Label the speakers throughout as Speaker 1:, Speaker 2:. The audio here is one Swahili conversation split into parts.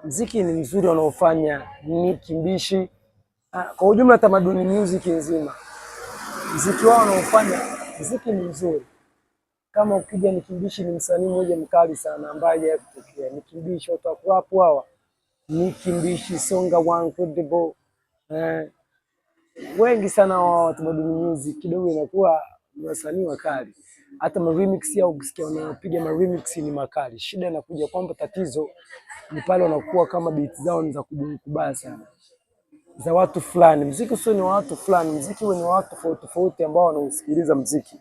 Speaker 1: Mziki ni mzuri wanaofanya Nicki Mbishi. Kwa ujumla tamaduni music nzima, mziki wao wanaofanya mziki ni mzuri. Kama ukija Nicki Mbishi ni msanii mmoja mkali sana ambaye hajawahi kutokea. Nicki Mbishi watu wa rap hawa, Nicki Mbishi, Songa One, Credible, wengi sana wa tamaduni music kidogo inakuwa wasanii wakali. Hata ma remix yao ukisikia wanapiga ma remix ni makali. Shida inakuja kwamba tatizo ni pale wanakuwa kama beat zao ni za kubaya sana, za watu fulani. Muziki sio ni watu fulani, muziki ni watu tofauti tofauti ambao wanausikiliza muziki.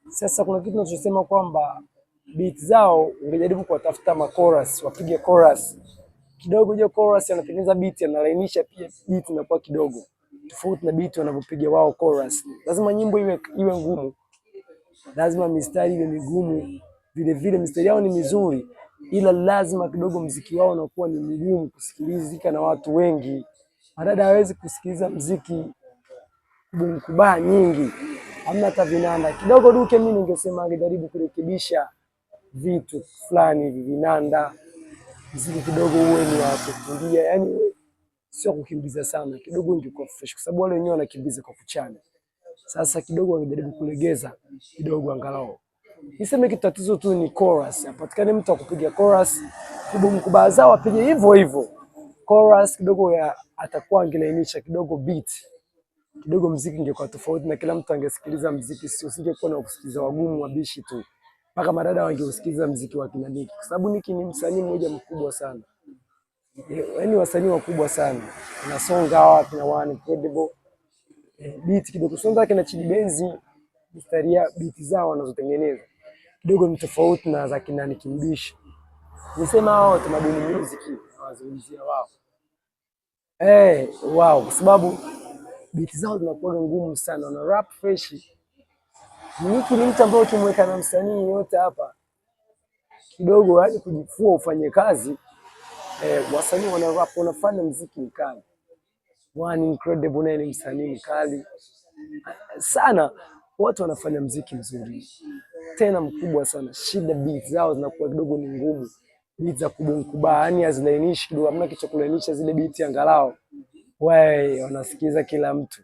Speaker 1: Sasa kuna kitu tunachosema kwamba beat zao ungejaribu kuwatafuta ma chorus, wapige chorus kidogo. Je, chorus anatengeneza beat, analainisha pia beat inakuwa kidogo tofauti na beat wanavyopiga wao chorus. Lazima nyimbo iwe ngumu, lazima mistari iwe migumu, vile vile mistari yao ni mizuri, ila lazima kidogo mziki wao unakuwa ni mgumu kusikilizika na watu wengi. Madada hawezi kusikiliza mziki kubaa nyingi, hamna hata vinanda kidogo. Duke mimi ningesema angejaribu kurekebisha vitu fulani hivi, vinanda, mziki kidogo uwe ni wa kukimbia, yani sio kukimbiza sana, kidogo ingekuwa fresh, kwa sababu wale wenyewe wanakimbiza kwa kuchana. Sasa kidogo angejaribu kulegeza kidogo angalau. Niseme kitu tatizo tu ni chorus. Hapatikani mtu akupiga chorus, kubaa zao apige hivyo hivyo. Chorus kidogo atakuwa angelainisha kidogo beat. Kidogo muziki ungekuwa tofauti na kila mtu angesikiliza muziki, sio usingekuwa na kusikiliza wagumu wabishi tu. Mpaka madada wangeusikiliza muziki wa kina Nicki. Kwa sababu Nicki ni msanii mmoja mkubwa sana. Yaani wasanii wakubwa sana. Na Songa hawa kina One Credible. Beat kidogo Songa kina Chidi Benz, mistari ya beat zao wanazotengeneza kidogo ni tofauti na za kina Nicki Mbishi. Nisema wao tamaduni music hawazungumzia wao. Wao kwa sababu beat zao zinakuwa ngumu sana na rap fresh. Nicki ni mtu ambaye ukimweka na msanii yote hapa kidogo hadi kujifua ufanye kazi. Wasanii wana rap wanafanya muziki mkali. One Incredible naye ni msanii mkali sana, watu wanafanya muziki mzuri tena mkubwa sana. Shida beat zao zinakuwa kidogo ni ngumu, beat za kubaa, yani hazilainishi kidogo, hamna kitu cha kulainisha zile beat angalau wanasikiza kila mtu.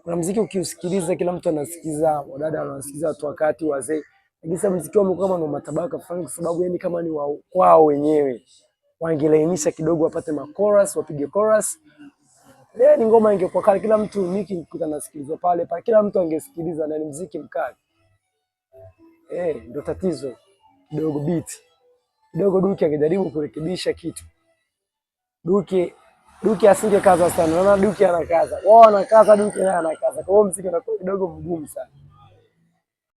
Speaker 1: Kuna muziki ukiusikiliza kila mtu anasikiza, wadada wanasikiza, watu wakati wazee. Lakini muziki wao kama ni matabaka fulani, kwa sababu yani kama ni wao wenyewe wangelainisha kidogo, wapate ma chorus, wapige chorus. Ni ngoma ingekuwa kali, kila mtu Nicki ngikuta anasikilizwa pale, kila mtu angesikiliza na ni muziki mkali. Ndio tatizo kidogo beat. Kidogo Duke angejaribu kurekebisha kitu. Duke asingekaza sana. Naona Duke anakaza. Wao wanakaza, Duke naye anakaza. Kwa hiyo muziki unakuwa kidogo mgumu sana.